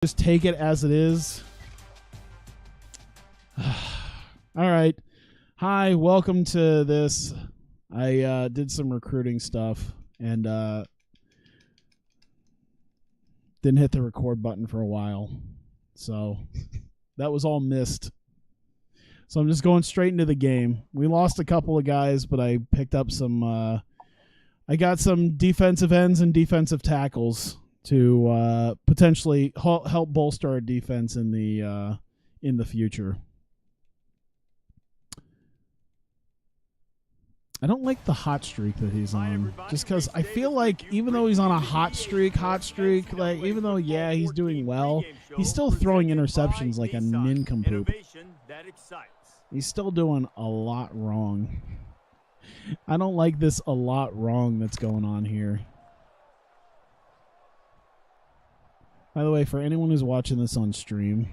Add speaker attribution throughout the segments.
Speaker 1: Just take it as it is. All right. Hi, welcome to this. I did some recruiting stuff and didn't hit the record button for a while. So that was all missed. So I'm just going straight into the game. We lost a couple of guys, but I picked up some I got some defensive ends and defensive tackles to potentially help bolster our defense in the future. I don't like the hot streak that he's on, just because I feel like even though he's on a hot streak, like even though he's doing well, he's still throwing interceptions like a nincompoop. He's still doing a lot wrong. I don't like this a lot wrong that's going on here. By the way, for anyone who's watching this on stream,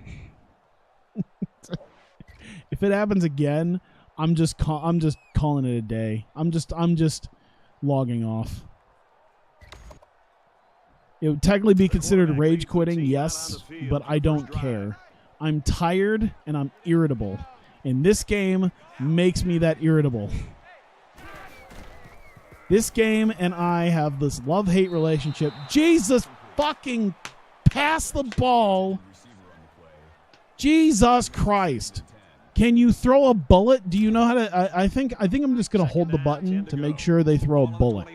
Speaker 1: if it happens again, I'm just calling it a day. I'm just logging off. It would technically be considered rage quitting, yes, but I don't care. I'm tired and I'm irritable, and this game makes me that irritable. This game and I have this love-hate relationship. Jesus fucking pass the ball. Jesus Christ. Can you throw a bullet? Do you know how to I think I'm just going to hold the button to make sure they throw a bullet.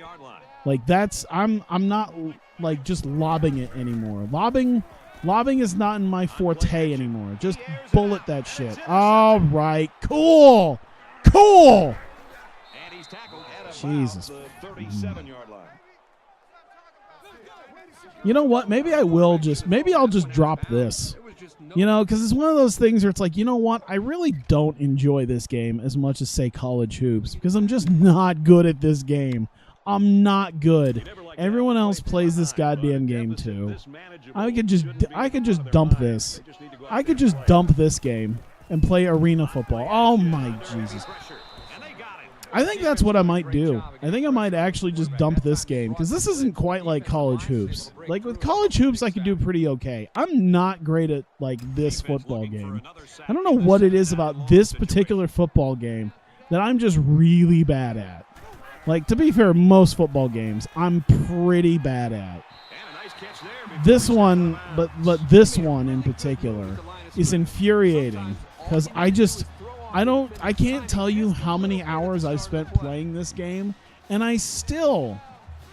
Speaker 1: Like that's I'm not like just lobbing it anymore. Lobbing is not in my forte anymore. Just bullet that shit. All right. Cool. Jesus. You know what? Maybe I'll just drop this. You know, because it's one of those things where it's like, you know what? I really don't enjoy this game as much as, say, college hoops, because I'm just not good at this game. I'm not good. Everyone else plays this goddamn game too. I could just dump this. I could just dump this game and play arena football. Oh my Jesus. I think that's what I might do. I think I might actually just dump this game, because this isn't quite like college hoops. Like with college hoops, I could do pretty okay. I'm not great at like this football game. I don't know what it is about this particular football game that I'm just really bad at. Like, to be fair, most football games I'm pretty bad at. This one, but this one in particular is infuriating, because I can't tell you how many hours I've spent playing this game, and I still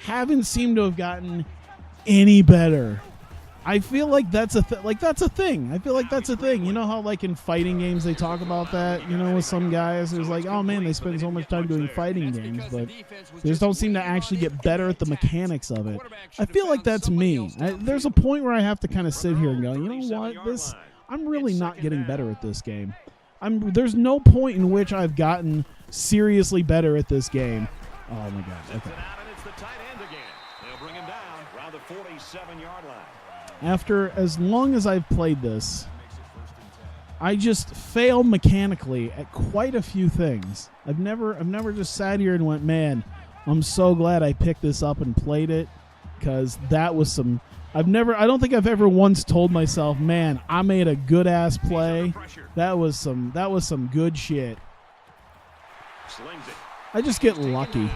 Speaker 1: haven't seemed to have gotten any better. I feel like that's a thing. I feel like that's a thing. You know how like in fighting games they talk about that, you know, with some guys who's like, oh man, they spend so much time doing fighting games, but they just don't seem to actually get better at the mechanics of it. I feel like that's me. There's a point where I have to kind of sit here and go, you know what, I'm really not getting better at this game. There's no point in which I've gotten seriously better at this game. Oh my God. Okay. After as long as I've played this, I just fail mechanically at quite a few things. I've never just sat here and went, man, I'm so glad I picked this up and played it, because that was some. I don't think I've ever once told myself, man, I made a good ass play. That was some good shit. I just get lucky.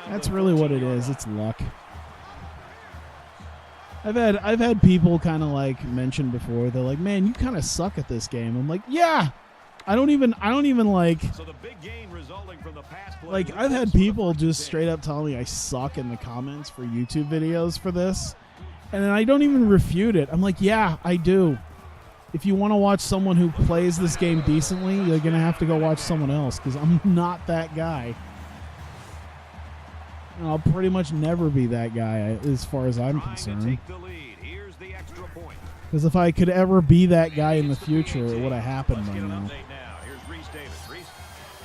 Speaker 1: That's really what it is. It's luck. I've had people kind of like mention before, they're like, man, you kind of suck at this game. I'm like, yeah. I don't even like I've had people just straight up tell me I suck in the comments for YouTube videos for this. And then I don't even refute it. I'm like, yeah, I do. If you want to watch someone who plays this game decently, you're going to have to go watch someone else, because I'm not that guy. And I'll pretty much never be that guy as far as I'm concerned. Because if I could ever be that guy in the future, it would have happened by now.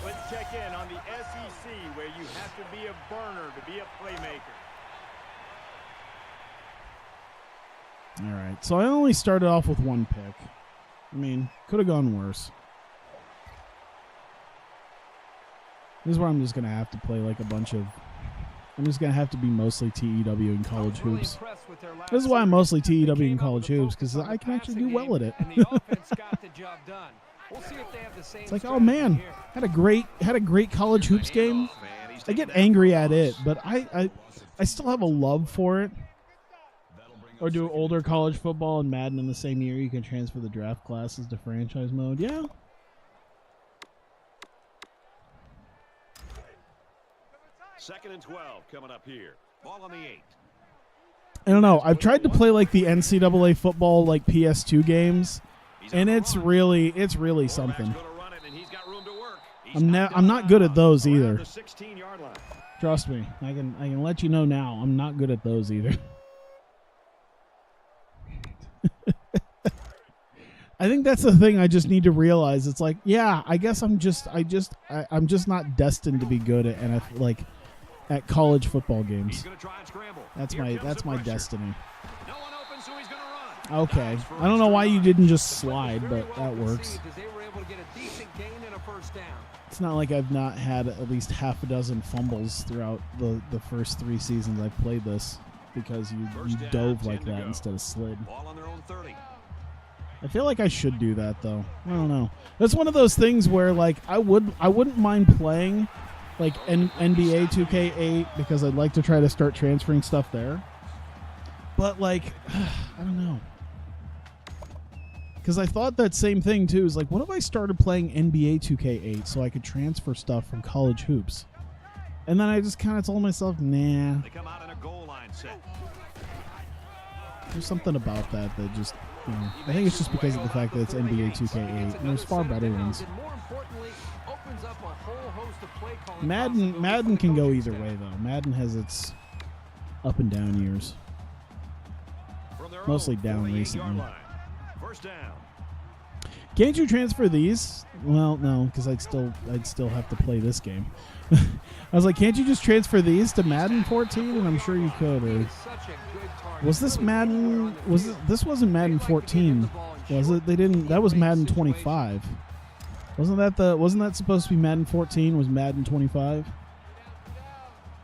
Speaker 2: Let's check in on the SEC, where you have to be a burner to be a playmaker.
Speaker 1: All right, so I only started off with one pick. I mean, could have gone worse. This is where I'm just going to have to play like a bunch of I'm just going to have to be mostly TEW in college hoops. This is why I'm mostly TEW in college hoops, because I can actually do well at it. It's like, oh man, had a great college hoops game. I get angry at it, but I still have a love for it. Or do older college football and Madden in the same year. You can transfer the draft classes to franchise mode. Yeah.
Speaker 2: Second and 12 coming up here. Ball on the 8.
Speaker 1: I don't know. I've tried to play like the NCAA football like PS2 games, and it's really something. I'm not good at those either. Trust me. I can let you know now. I'm not good at those either. I think that's the thing I just need to realize. It's like, yeah, I guess I'm just not destined to be good at college football games. That's my destiny. Okay. I don't know why you didn't just slide, but that works. It's not like I've not had at least half a dozen fumbles throughout the first 3 seasons I've played this, because you dove like that instead of slid. I feel like I should do that though. I don't know. That's one of those things where like I wouldn't mind playing like NBA 2K8 because I'd like to try to start transferring stuff there. But like I don't know. Because I thought that same thing too. Is like, what if I started playing NBA 2K8 so I could transfer stuff from college hoops? And then I just kind of told myself, nah.
Speaker 2: They come out in a goal line set.
Speaker 1: There's something about that just, you know, I think it's just because of the fact that it's NBA 2K8. And there's far better ones. Madden can go either way though. Madden has its up and down years. Mostly down recently.
Speaker 2: First down.
Speaker 1: Can't you transfer these? Well, no, because I'd still have to play this game. I was like, can't you just transfer these to Madden 14? And I'm sure you could. Or was this Madden? This wasn't Madden 14, was it? They didn't. That was Madden 25. Wasn't that supposed to be Madden 14? Was Madden 25?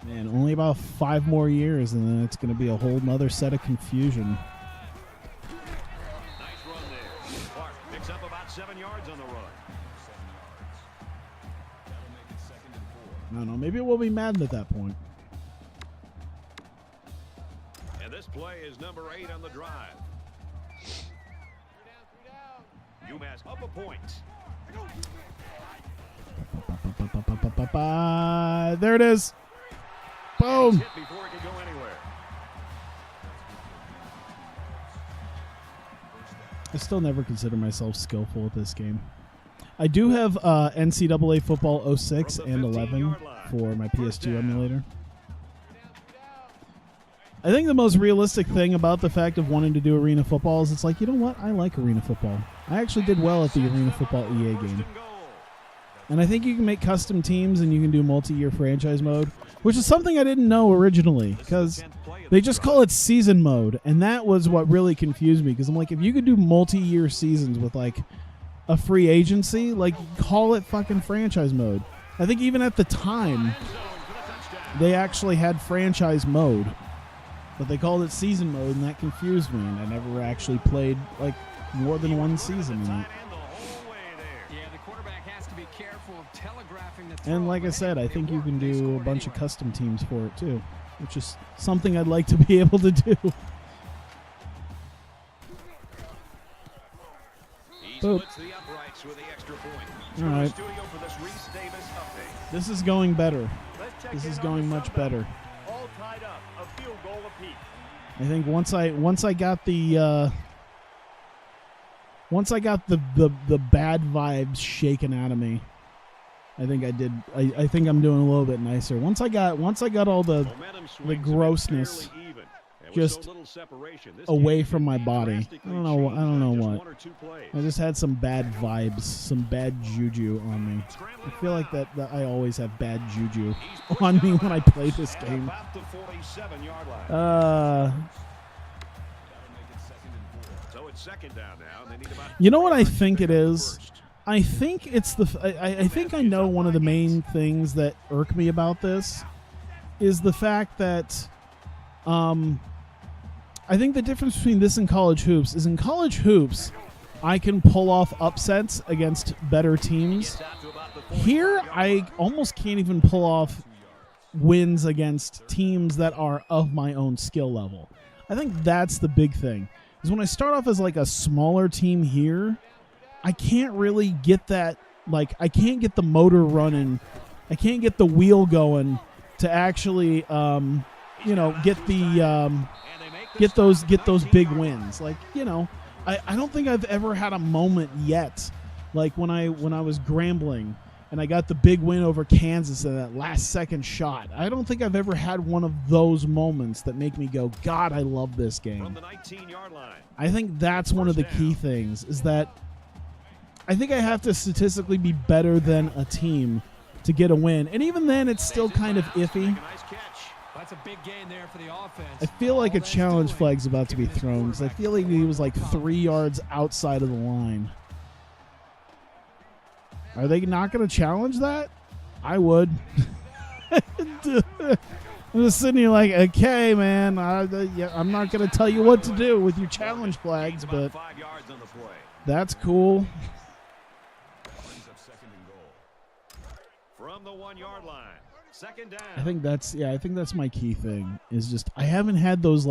Speaker 1: Man, only about 5 more years, and then it's going to be a whole nother set of confusion.
Speaker 2: Nice run there. Clark picks up about 7 yards on the run.
Speaker 1: I don't know. Maybe it will be Madden at that point.
Speaker 2: And this play is number 8 on the drive. UMass up a point.
Speaker 1: There it is. Boom.
Speaker 2: Before it can go anywhere.
Speaker 1: I still never consider myself skillful at this game. I do have NCAA football 06 and 11 for my PS2 emulator. I think the most realistic thing about the fact of wanting to do arena football is it's like, you know what? I like arena football. I actually did well at the arena football EA game. And I think you can make custom teams and you can do multi-year franchise mode, which is something I didn't know originally because they just call it season mode. And that was what really confused me because I'm like, if you could do multi-year seasons with like a free agency, like call it fucking franchise mode. I think even at the time, they actually had franchise mode, but they called it season mode and that confused me. And I never actually played like more than one season in it. And like I said, I think you can do a bunch of custom teams for it too, which is something I'd like to be able to do. Boop. All right. This is going better. This is going much better.
Speaker 2: All tied up, a field goal apiece.
Speaker 1: I think once I got the bad vibes shaken out of me, I think I did. I think I'm doing a little bit nicer. Once I got all the grossness just away from my body. I don't know what. I just had some bad vibes, some bad juju on me. I feel like that I always have bad juju on me when I play this game. You know what I think it is? I think it's I think I know one of the main things that irk me about this is the fact that I think the difference between this and college hoops is in college hoops, I can pull off upsets against better teams. Here, I almost can't even pull off wins against teams that are of my own skill level. I think that's the big thing. Is when I start off as like a smaller team here, I can't really get that, like, I can't get the motor running. I can't get the wheel going to actually, get those big wins. Like, I don't think I've ever had a moment yet, like when I was Grambling and I got the big win over Kansas in that last second shot. I don't think I've ever had one of those moments that make me go, God, I love this game.
Speaker 2: From the 19-yard line.
Speaker 1: I think that's one of the key things, is that I think I have to statistically be better than a team to get a win. And even then, it's still kind of iffy.
Speaker 3: That's a big gain there for the offense.
Speaker 1: I feel like a challenge flag's about to be thrown because I feel like he was like 3 yards outside of the line. Are they not going to challenge that? I would. I'm just sitting here like, okay, man, I'm not going to tell you what to do with your challenge flags, but that's cool.
Speaker 2: From the 1-yard line. Second down.
Speaker 1: I think that's my key thing, is just I haven't had those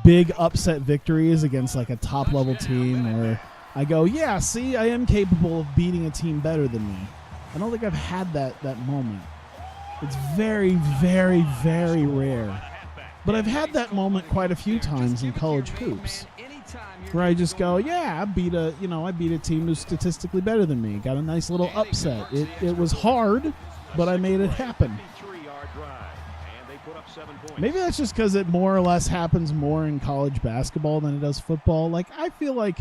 Speaker 1: big upset victories against like a top level team where I go, yeah, see, I am capable of beating a team better than me. I don't think I've had that moment. It's very, very, very rare. But I've had that moment quite a few times in college hoops, where I just go, yeah, I beat a team who's statistically better than me. Got a nice little upset. It was hard, but I made it happen. Maybe that's just because it more or less happens more in college basketball than it does football. Like, I feel like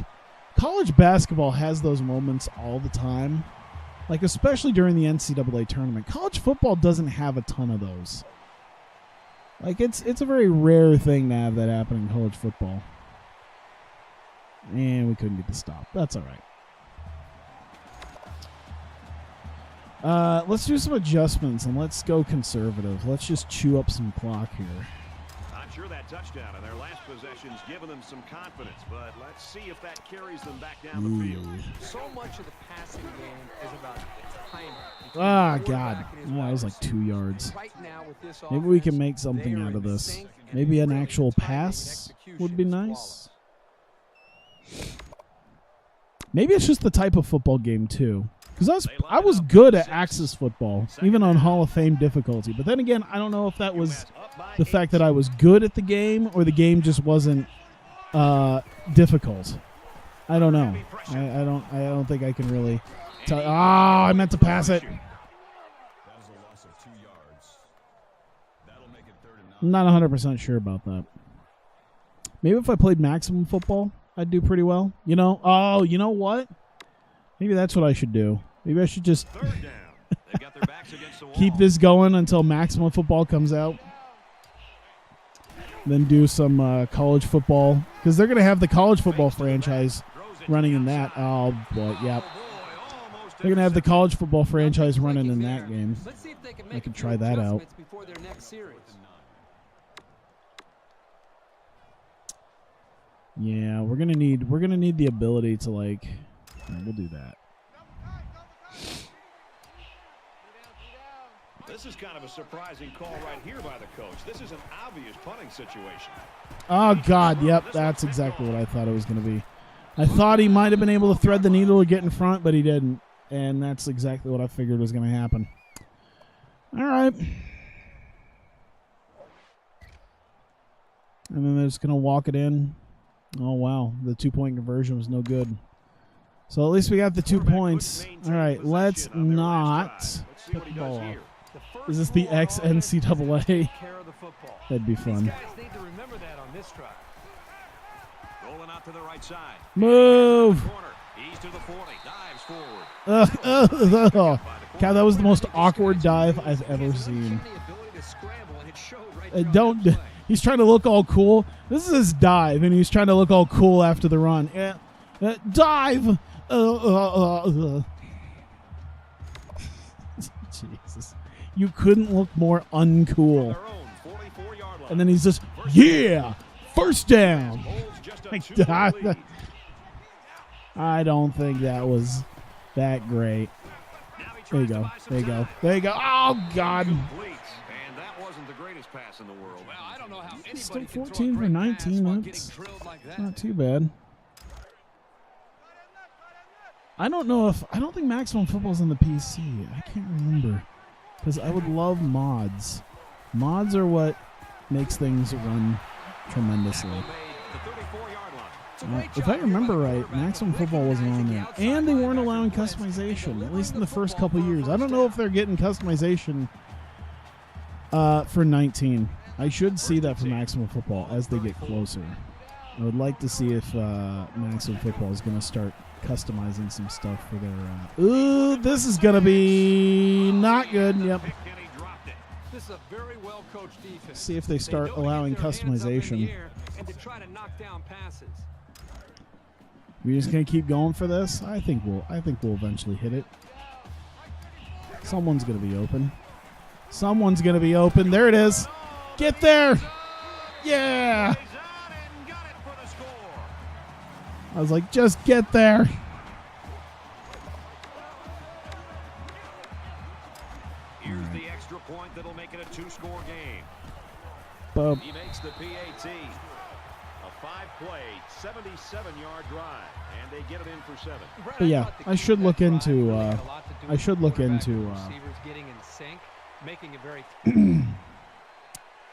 Speaker 1: college basketball has those moments all the time, like especially during the NCAA tournament. College football doesn't have a ton of those. Like, it's a very rare thing to have that happen in college football. And we couldn't get the stop. That's all right. Let's do some adjustments and let's go conservative. Let's just chew up some clock here.
Speaker 2: I'm sure that touchdown in their last possession's given them some confidence, but let's see if that carries them back down the field.
Speaker 3: So much of the passing game is about timing.
Speaker 1: Ah, God. Oh, that was like 2 yards. Maybe we can make something out of this. Maybe an actual pass would be nice. Maybe it's just the type of football game, too. Because I was good at Axis football, even on Hall of Fame difficulty. But then again, I don't know if that was the fact that I was good at the game or the game just wasn't difficult. I don't know. I don't think I can really tell. Ah, I meant to pass it. I'm not 100% sure about that. Maybe if I played maximum football, I'd do pretty well. You know what? Maybe that's what I should do. Maybe I should just keep this going until maximum football comes out. Then do some college football. Because they're going to have the college football franchise running in that. Oh, boy, yeah. They're going to have the college football franchise running in that game. I could try that out. Yeah, we're gonna need the ability to, like, we'll do that.
Speaker 2: This is kind of a surprising call right here by the coach. This is an obvious punting situation.
Speaker 1: Oh, God, yep, that's exactly what I thought it was going to be. I thought he might have been able to thread the needle or get in front, but he didn't. And that's exactly what I figured was going to happen. All right. And then they're just going to walk it in. Oh, wow. The 2-point conversion was no good. So at least we got the 2 points. All right, let's not put the ball off. Is this the ex-NCAA? That'd be fun. Move! God, that was the most awkward dive I've ever seen. He's trying to look all cool. This is his dive, and he's trying to look all cool after the run. Dive! Jesus. You couldn't look more uncool.
Speaker 2: Their own 44-yard line.
Speaker 1: And then he's just, yeah, first down.
Speaker 2: Holds just a
Speaker 1: Like,
Speaker 2: 2-point lead.
Speaker 1: I don't think that was that great.
Speaker 2: Now he
Speaker 1: There you
Speaker 2: tries to
Speaker 1: go.
Speaker 2: buy some
Speaker 1: There you go.
Speaker 2: time.
Speaker 1: There you go. Oh, God.
Speaker 2: Completes. And that wasn't the greatest pass in the world.
Speaker 3: Well, I don't know how anybody
Speaker 1: Still
Speaker 3: can throw a
Speaker 1: 14 for
Speaker 3: great pass
Speaker 1: 19.
Speaker 3: while
Speaker 1: That's
Speaker 3: getting drilled like that.
Speaker 1: not too bad. I don't think Maximum Football's on the PC. I can't remember. Because I would love mods. Mods are what makes things run tremendously.
Speaker 3: Made the 34-yard line. It's a great
Speaker 1: If
Speaker 3: job
Speaker 1: I
Speaker 3: here
Speaker 1: remember
Speaker 3: by the
Speaker 1: right,
Speaker 3: quarterback.
Speaker 1: Maximum Football wasn't on there. And they weren't allowing customization, at least in the first couple years. I don't know if they're getting customization for 19. I should see that for Maximum Football as they get closer. I would like to see if Maximum Football is going to start customizing some stuff for their... ooh, this is going to be not good. Yep.
Speaker 2: And he dropped it.
Speaker 3: This is a very well-coached defense.
Speaker 1: See if they start
Speaker 3: know to get
Speaker 1: allowing
Speaker 3: their hands up in the
Speaker 1: customization.
Speaker 3: air and to try to knock down passes.
Speaker 1: We're just gonna keep going for this. I think we'll eventually hit it. Someone's gonna be open. Someone's gonna be open. There it is. Get there. Yeah.
Speaker 2: He's out and got it for the score.
Speaker 1: I was like, just get there.
Speaker 2: Here's the extra point that'll make it a 2-score game.
Speaker 1: Boom.
Speaker 2: He makes the PAT. A 5-play, 77-yard drive, and they get it in for 7.
Speaker 3: Brett,
Speaker 1: But yeah,
Speaker 3: thought the
Speaker 1: I
Speaker 3: key
Speaker 1: should
Speaker 3: to
Speaker 1: look
Speaker 3: that drive
Speaker 1: into,
Speaker 3: really had a lot to do
Speaker 1: I
Speaker 3: with
Speaker 1: should
Speaker 3: the
Speaker 1: look
Speaker 3: quarterback
Speaker 1: into,
Speaker 3: and receivers getting in sync, making it very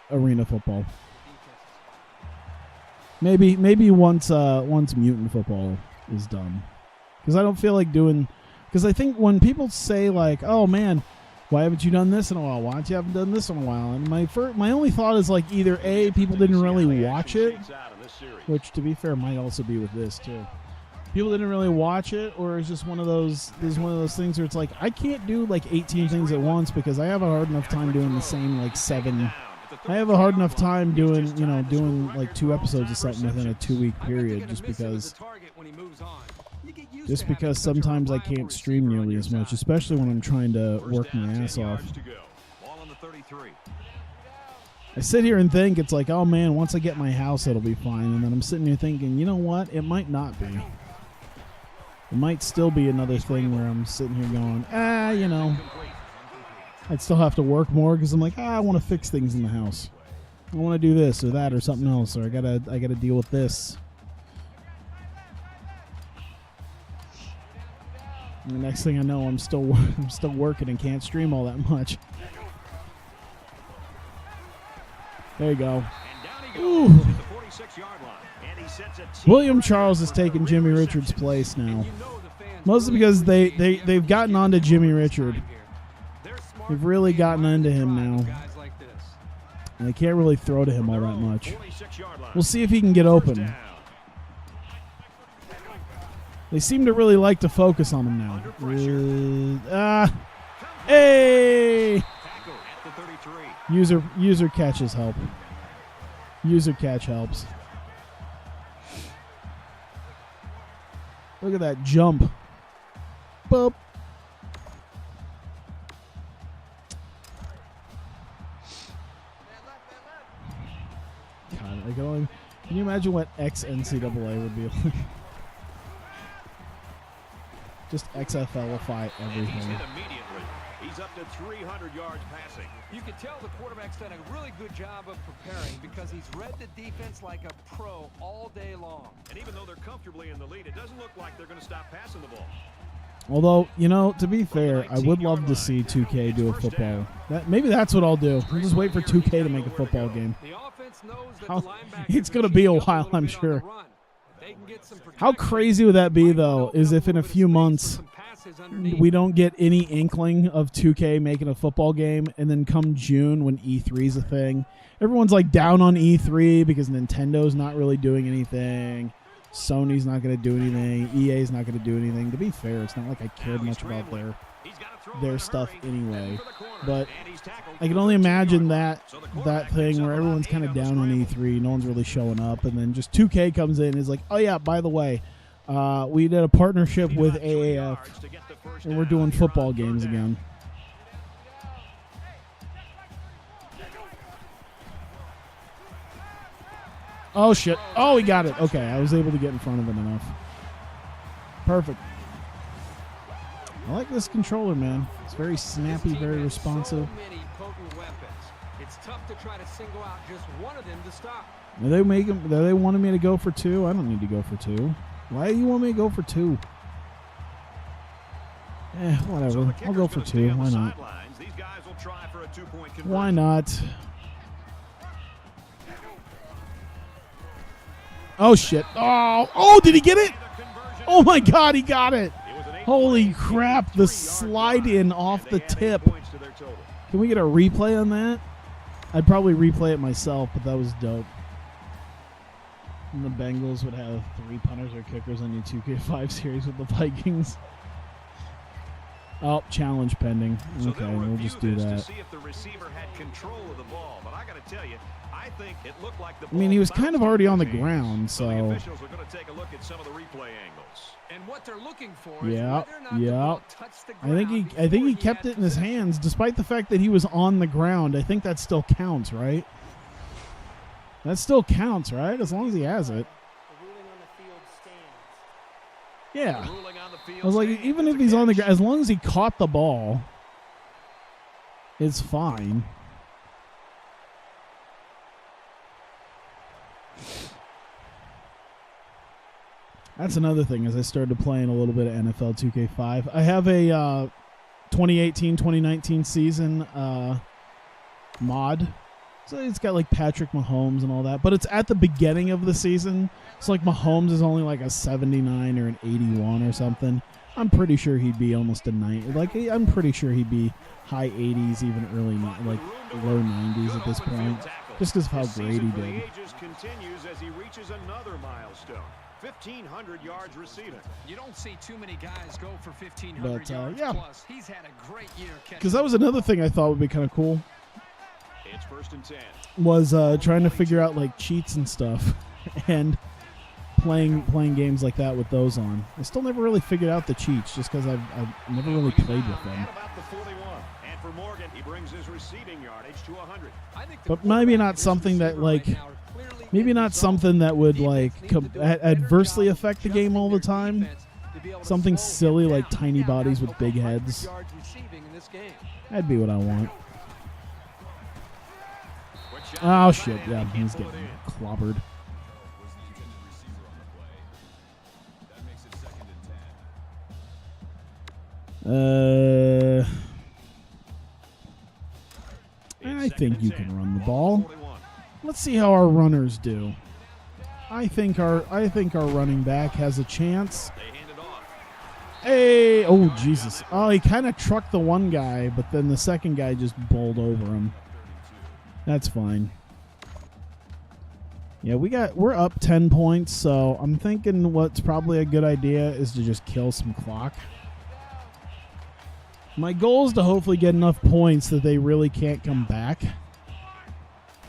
Speaker 1: Arena football. Maybe once Mutant Football is done, because I don't feel like doing. Because I think when people say like, "Oh man, why haven't you done this in a while? Why haven't you done this in a while?" And my only thought is like either A, people didn't really watch it, which to be fair might also be with this too. People didn't really watch it, or it's just one of those things where it's like I can't do like 18 things at once because I have a hard enough time doing the same like 7. I have a hard enough time doing like 2 episodes of something within a 2-week period just because sometimes I can't stream nearly as much, especially when I'm trying to work my ass off. I sit here and think it's like, oh man, once I get my house it'll be fine, and then I'm sitting here thinking, you know what, it might not be. It might still be another thing where I'm sitting here going, I'd still have to work more because I'm like, I want to fix things in the house. I want to do this or that or something else, or I gotta deal with this. And the next thing I know, I'm still working and can't stream all that much. There you go. Ooh. William Charles is taking Jimmy Richards' place now. Mostly because they've gotten onto Jimmy Richard. They've really gotten into him now. And they can't really throw to him all that much. We'll see if he can get open. They seem to really like to focus on him now. Hey! User catches help. User catch helps. Look at that jump. Boop. God, can you imagine what ex-NCAA would be like? Just XFLify everything.
Speaker 2: He's up to 300 yards passing.
Speaker 3: You can tell the quarterback's done a really good job of preparing because he's read the defense like a pro all day long.
Speaker 2: And even though they're comfortably in the lead, it doesn't look like they're going to stop passing the ball.
Speaker 1: Although, to be fair, I would love to see 2K do a football. Maybe that's what I'll do. I'll just wait for 2K to make a football game. It's going to be a while, I'm sure. How crazy would that be, though, is if in a few months we don't get any inkling of 2K making a football game, and then come June when E3 is a thing, everyone's like down on E3 because Nintendo's not really doing anything. Sony's not going to do anything. EA's not going to do anything. To be fair, it's not like I cared much about their stuff anyway. But I can only imagine that thing where everyone's kind of down on E3, no one's really showing up, and then just 2K comes in and is like, oh yeah, by the way, we did a partnership with AAF, and we're doing football games again. Oh, shit. Oh, he got it. Okay, I was able to get in front of him enough. Perfect. I like this controller, man. It's very snappy, very responsive.
Speaker 3: So many potent weapons. It's tough to try to single out just one of them to stop.
Speaker 1: Are they wanting me to go for 2? I don't need to go for 2. Why do you want me to go for 2? Whatever. I'll go for 2. Why not? Why not? Oh, shit. Oh, did he get it? Oh, my God, he got it. Holy crap, the slide in off the tip. Can we get a replay on that? I'd probably replay it myself, but that was dope. And the Bengals would have 3 punters or kickers on your 2K5 series with the Vikings. Oh, challenge pending. Okay, we'll just do that. I mean, he was kind of already on the ground, so.
Speaker 3: And what they're looking for is whether or not the ball touched the ground.
Speaker 1: I think he kept it in his hands, despite the fact that he was on the ground. I think that still counts, right? That still counts, right? As long as he has it. Yeah. I was like, even if he's on the ground, as long as he caught the ball, it's fine. That's another thing as I started playing a little bit of NFL 2K5. I have a 2018-2019 season mod. So it's got like Patrick Mahomes and all that, but it's at the beginning of the season. So like Mahomes is only like a 79 or an 81 or something. I'm pretty sure he'd be almost a 90. Like I'm pretty sure he'd be high 80s, even early like low 90s at this point, just because of how great he did.
Speaker 2: Continues as he reaches another milestone. 1,500 yards receiving.
Speaker 3: You don't see too many guys go for 1,500 yards
Speaker 1: yeah.
Speaker 3: plus. He's had a great year.
Speaker 1: Because that was another thing I thought would be kind of cool.
Speaker 2: It's 1st and 10.
Speaker 1: Was trying to figure out like cheats and stuff, and playing games like that with those on. I still never really figured out the cheats, just because I've never really played with them.
Speaker 2: About the 41. And for Morgan, he brings his receiving yardage to 100.
Speaker 1: But maybe not something that like. Maybe not something that would like adversely affect the game all the time. Something silly like tiny bodies with big heads. That'd be what I want. Oh shit! Yeah, he's getting clobbered. I think you can run the ball. Let's see how our runners do. I think our running back has a chance. Hey, oh Jesus! Oh, he kind of trucked the one guy, but then the second guy just bowled over him. That's fine. Yeah, we're up 10 points, so I'm thinking what's probably a good idea is to just kill some clock. My goal is to hopefully get enough points that they really can't come back.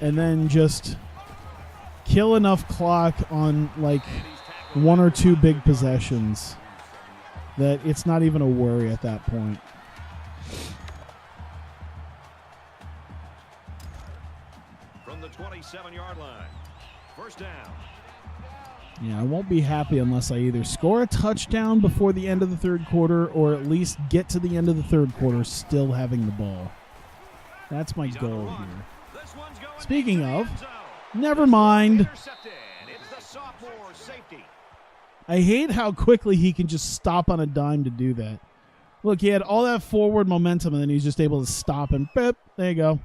Speaker 1: And then just kill enough clock on like 1 or 2 big possessions that it's not even a worry at that point.
Speaker 2: From the 27-yard line. 1st down.
Speaker 1: Yeah, I won't be happy unless I either score a touchdown before the end of the 3rd quarter or at least get to the end of the 3rd quarter still having the ball. That's my goal here. Speaking of, never mind. I hate how quickly he can just stop on a dime to do that. Look, he had all that forward momentum, and then he's just able to stop and boop, there you go.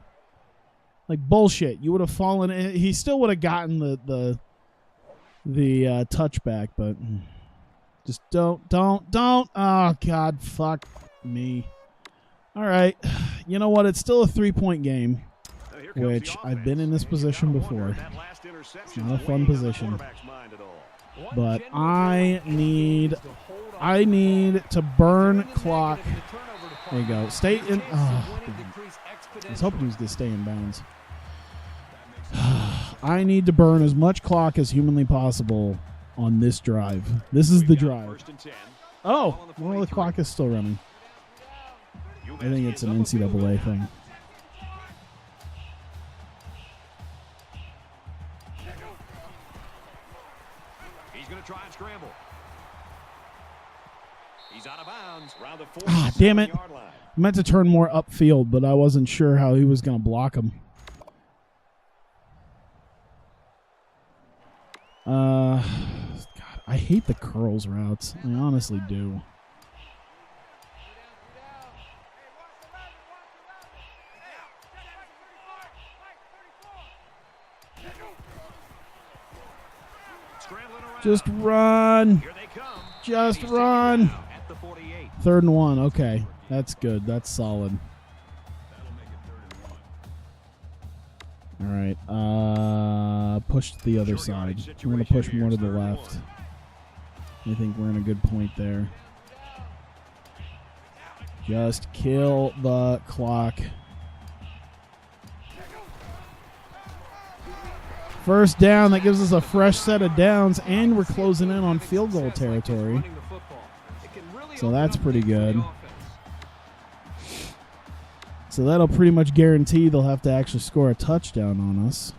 Speaker 1: Like bullshit. You would have fallen. He still would have gotten the touchback, but just don't. Oh God, fuck me. All right, you know what? It's still a 3-point game. Which I've been in this position before. It's not a fun position. But I need to burn clock. There you go. Stay in. Oh, I was hoping he was going to stay in bounds. I need to burn as much clock as humanly possible on this drive. This is the drive. Oh, well, the clock is still running. I think it's an NCAA thing.
Speaker 2: scramble. He's out of bounds around the 47-yard
Speaker 1: Ah, damn it.
Speaker 2: line.
Speaker 1: I meant to turn more upfield, but I wasn't sure how he was going to block him. God, I hate the curls routes. I honestly do. Just run.
Speaker 2: Here they come.
Speaker 1: Just
Speaker 2: He's
Speaker 1: run.
Speaker 2: taken down at the 48.
Speaker 1: 3rd and 1. Okay. That's good. That's solid. All right. Push to the other side. We're going to push more to the left. I think we're in a good point there. Just kill the clock. First down. That gives us a fresh set of downs, and we're closing in on field goal territory. So that's pretty good. So that'll pretty much guarantee they'll have to actually score a touchdown on us.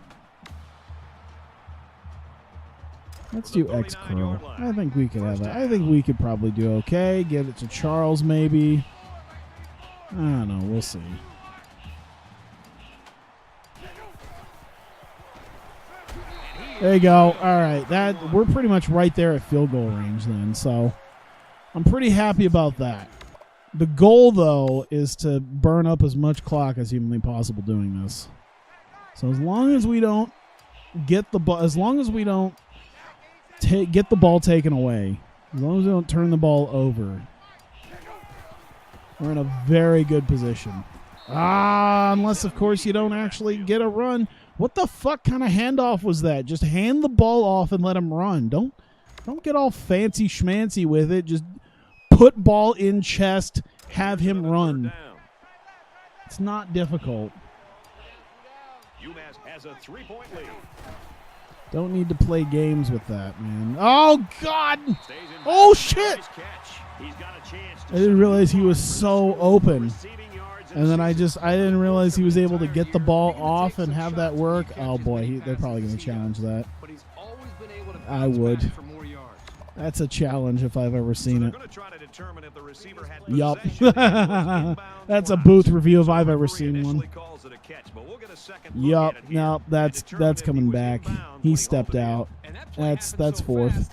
Speaker 1: Let's do X curl. I think we could have it. I think we could probably do okay. Give it to Charles maybe. I don't know. We'll see. There you go. All right. We're pretty much right there at field goal range then. So I'm pretty happy about that. The goal, though, is to burn up as much clock as humanly possible doing this. So as long as we don't get the ball, as long as we don't get the ball taken away, as long as we don't turn the ball over, we're in a very good position. Unless, of course, you don't actually get a run. What the fuck kind of handoff was that? Just hand the ball off and let him run. Don't get all fancy schmancy with it. Just put ball in chest, have him run. It's not difficult.
Speaker 2: UMass has a 3-point lead.
Speaker 1: Don't need to play games with that, man. Oh, God. Oh, shit. I didn't realize he was so open. And then I didn't realize he was able to get the ball off and have that work. Oh, boy. They're probably going to challenge that. I would. That's a challenge if I've ever seen it. Yup. That's a booth review if I've ever seen one. Yup. No, that's coming back. He stepped out. That's 4th.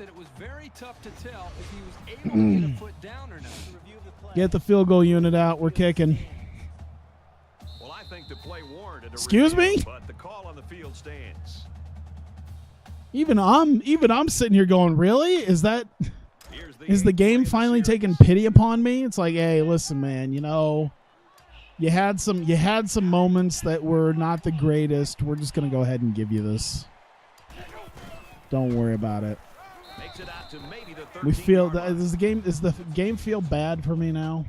Speaker 1: Get the field goal unit out. We're kicking. Excuse me?
Speaker 2: But the call on the field stands.
Speaker 1: Even I'm sitting here going, really? Is the game finally taking pity upon me? It's like, hey, listen, man, you had some moments that were not the greatest. We're just gonna go ahead and give you this. Don't worry about it. We feel that does the game feel bad for me now?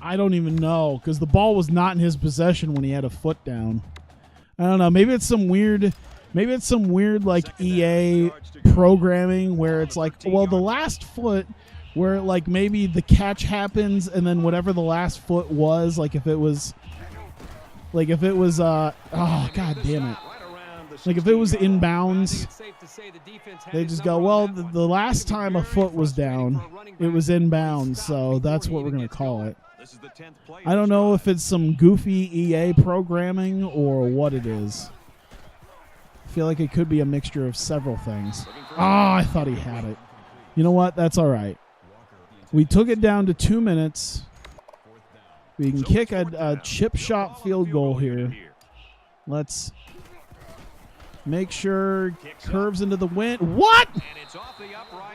Speaker 1: I don't even know, because the ball was not in his possession when he had a foot down. I don't know. Maybe it's some weird like EA programming where it's like, well, the last foot where like maybe the catch happens and then whatever the last foot was, like if it was oh, God damn it. Like if it was inbounds, they just go, well, the last time a foot was down, it was inbounds, so that's what we're going to call it. I don't know if it's some goofy EA programming or what it is. I feel like it could be a mixture of several things. I thought he had it. You know what? That's all right. We took it down to 2 minutes. We can kick a chip shot field goal here. Let's make sure curves into the wind. What?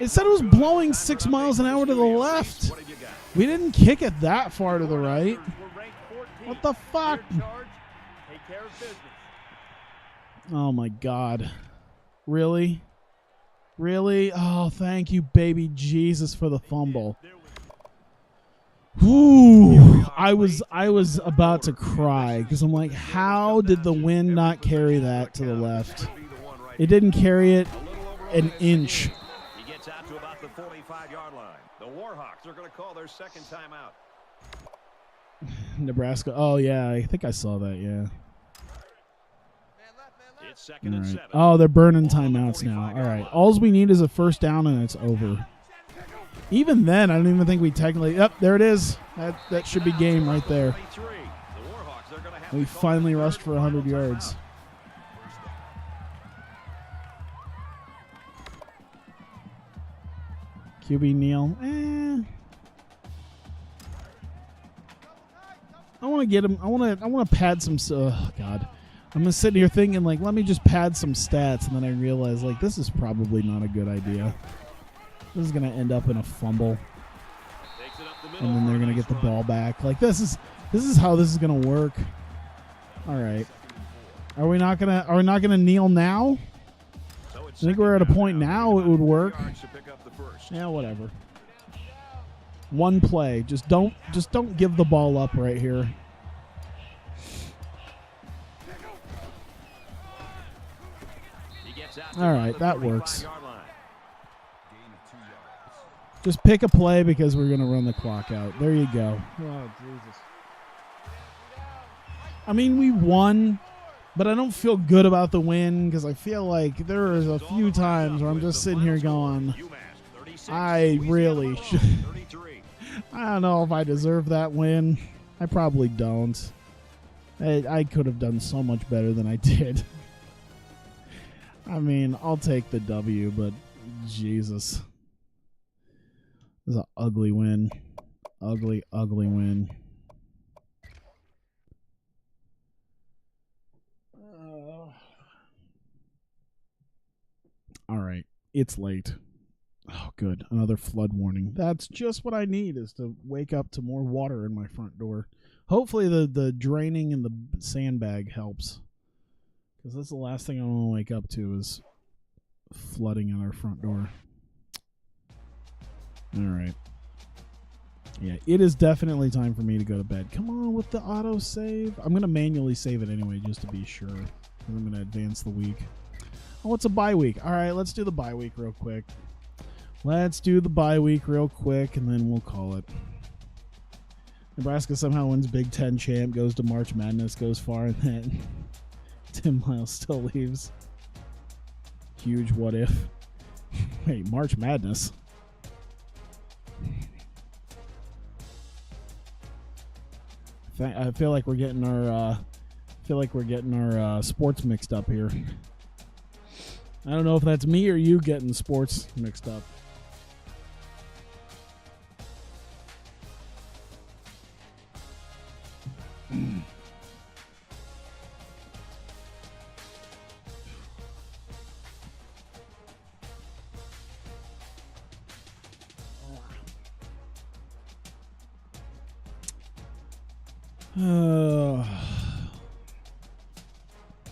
Speaker 1: It said it was blowing 6 miles an hour to the left. We didn't kick it that far to the right. What the fuck? Oh, my God. Really? Really? Oh, thank you, baby Jesus, for the fumble. Ooh, I was about to cry because I'm like, how did the wind not carry that to the left? It didn't carry it an inch.
Speaker 2: He gets out to about the 45-yard line. The Warhawks are going to call their second timeout.
Speaker 1: Nebraska. Oh, yeah. I think I saw that, yeah.
Speaker 2: it's second
Speaker 1: All
Speaker 2: and
Speaker 1: right.
Speaker 2: 7.
Speaker 1: Oh, they're burning timeouts now. All right. All we need is a first down, and it's over. Even then, I don't even think we technically. Yep, there it is. That should be game right there. We finally rushed for 100 yards. QB Neal. I want to get him. I want to pad some. Oh God, I'm gonna sit here thinking like, let me just pad some stats, and then I realize like this is probably not a good idea. This is gonna end up in a fumble, and then they're gonna get the ball back. Like this is how this is gonna work. All right, are we not gonna kneel now? I think we're at a point now it would work. Yeah, whatever. One play. Just don't give the ball up right here. All right, that works. Just pick a play because we're going to run the clock out. There you go. Oh, Jesus. I mean, we won, but I don't feel good about the win because I feel like there is a few times where I'm just sitting here going, I really should. I don't know if I deserve that win. I probably don't. I could have done so much better than I did. I mean, I'll take the W, but Jesus. This is an ugly win. Ugly, ugly win. All right. It's late. Oh, good. Another flood warning. That's just what I need is to wake up to more water in my front door. Hopefully the draining and the sandbag helps. Because that's the last thing I want to wake up to is flooding at our front door. All right. Yeah, it is definitely time for me to go to bed. Come on with the auto save. I'm going to manually save it anyway just to be sure. Because I'm going to advance the week. Oh, it's a bye week. All right, let's do the bye week real quick. Let's do the bye week real quick, and then we'll call it. Nebraska somehow wins Big Ten champ, goes to March Madness, goes far, and then Tim Miles still leaves. Huge what if. Wait, March Madness? I feel like we're getting our sports mixed up here. I don't know if that's me or you getting sports mixed up.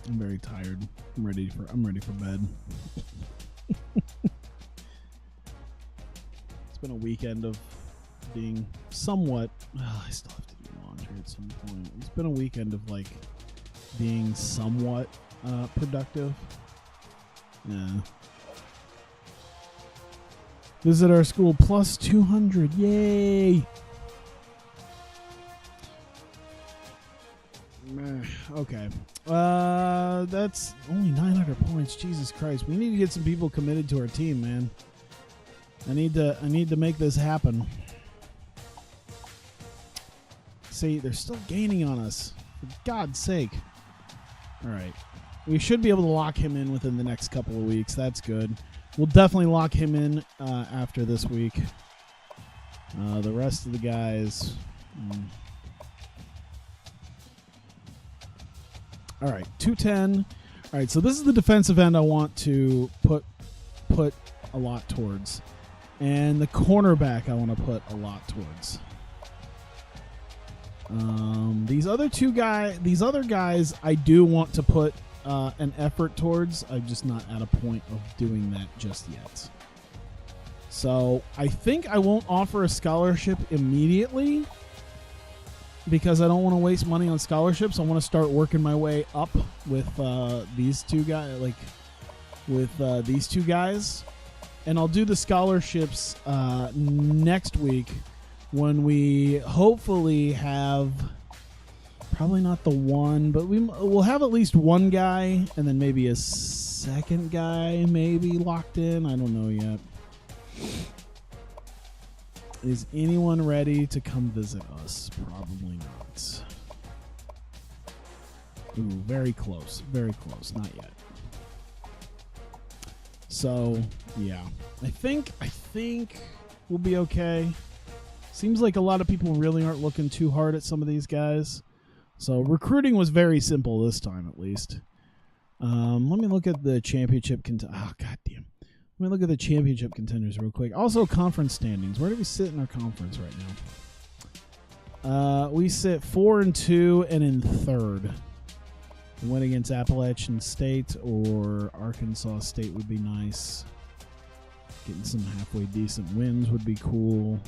Speaker 1: I'm very tired. I'm ready for bed. It's been a weekend of being somewhat. I still have to do laundry at some point. It's been a weekend of like being somewhat productive. Yeah. Visit our school plus 200. Yay! Okay. That's only 900 points. Jesus Christ. We need to get some people committed to our team, man. I need to make this happen. See, they're still gaining on us. For God's sake. All right. We should be able to lock him in within the next couple of weeks. That's good. We'll definitely lock him in after this week. The rest of the guys... All right, 210. All right, so this is the defensive end I want to put a lot towards. And the cornerback I want to put a lot towards. These other guys I do want to put an effort towards. I'm just not at a point of doing that just yet. So I think I won't offer a scholarship immediately because I don't want to waste money on scholarships. I want to start working my way up with these two guys, and I'll do the scholarships next week when we hopefully have Probably not the one, but we'll have at least one guy and then maybe a second guy maybe locked in. I don't know yet. Is anyone ready to come visit us? Probably not. Ooh, very close. Very close. Not yet. So, yeah. I think we'll be okay. Seems like a lot of people really aren't looking too hard at some of these guys. So recruiting was very simple this time, at least. Let me look at the championship oh, goddamn. Let me look at the championship contenders real quick. Also, conference standings. Where do we sit in our conference right now? We sit 4-2 and in third. We win against Appalachian State or Arkansas State would be nice. Getting some halfway decent wins would be cool.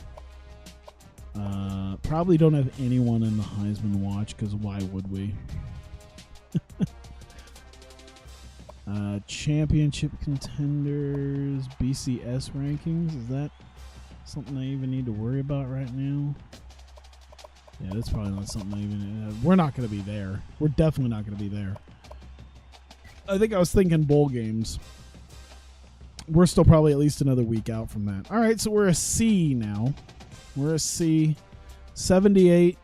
Speaker 1: Probably don't have anyone in the Heisman watch because why would we? Championship contenders, BCS rankings. Is that something I even need to worry about right now? Yeah, that's probably not something I even... we're not going to be there. We're definitely not going to be there. I think I was thinking bowl games. We're still probably at least another week out from that. All right, so we're a C now. We're a C. 78.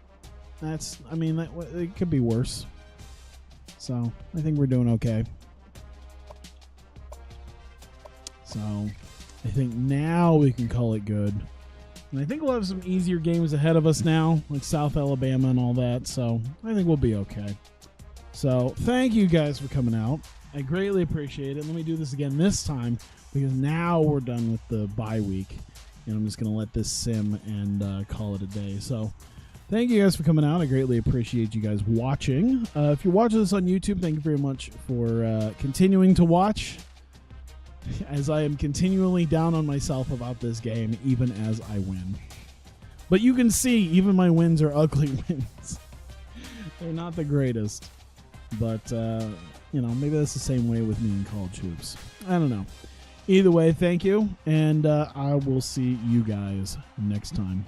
Speaker 1: That's, I mean, it could be worse. So, I think we're doing okay. So, I think now we can call it good. And I think we'll have some easier games ahead of us now, like South Alabama and all that. So, I think we'll be okay. So, thank you guys for coming out. I greatly appreciate it. Let me do this again this time because now we're done with the bye week. And I'm just going to let this sim and call it a day. So, thank you guys for coming out. I greatly appreciate you guys watching. If you're watching this on YouTube, thank you very much for continuing to watch. As I am continually down on myself about this game, even as I win. But you can see, even my wins are ugly wins. They're not the greatest. But, you know, maybe that's the same way with me in college hoops. I don't know. Either way, thank you, and I will see you guys next time.